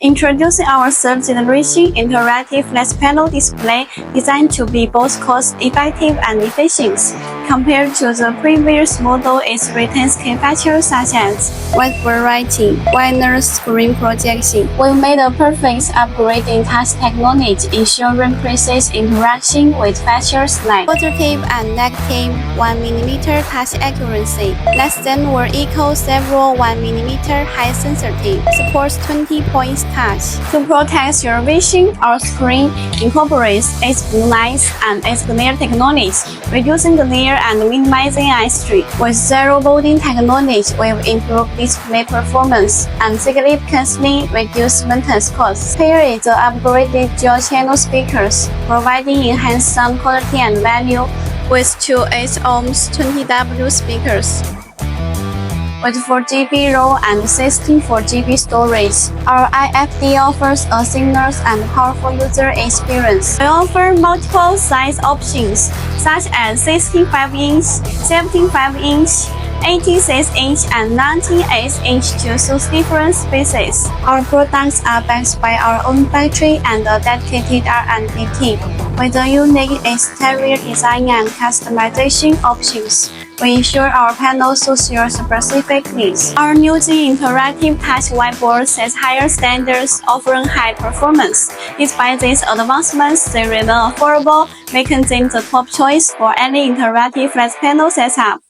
Introducing our third-generation interactive flat panel display designed to be both cost-effective and efficient. Compared to the previous model, it retains key features such as whiteboard writing, wider screen projection. We made a perfect upgrade in touch technology, ensuring precise interaction with features like positive and negative 1mm touch accuracy. Less than or equal several 1mm high sensitivity. Supports 20 points touch. To protect your vision, our screen incorporates blue lights and glare technology, reducing glare and minimizing eye strain. With zero bonding technology, we've improved display performance and significantly reduced maintenance costs. Here is the upgraded dual-channel speakers, providing enhanced sound quality and value with two 8-ohms 20W speakers. With 4GB RAW and 64GB storage, our IFD offers a seamless and powerful user experience. We offer multiple size options, such as 65-inch, 75-inch, 86-inch, and 98-inch to suit different spaces. Our products are backed by our own battery and a dedicated R&D team. With a unique exterior design and customization options, we ensure our panel suits your specific needs. Our new interactive touch whiteboard sets higher standards, offering high performance. Despite these advancements, they remain affordable, making them the top choice for any interactive flat panel setup.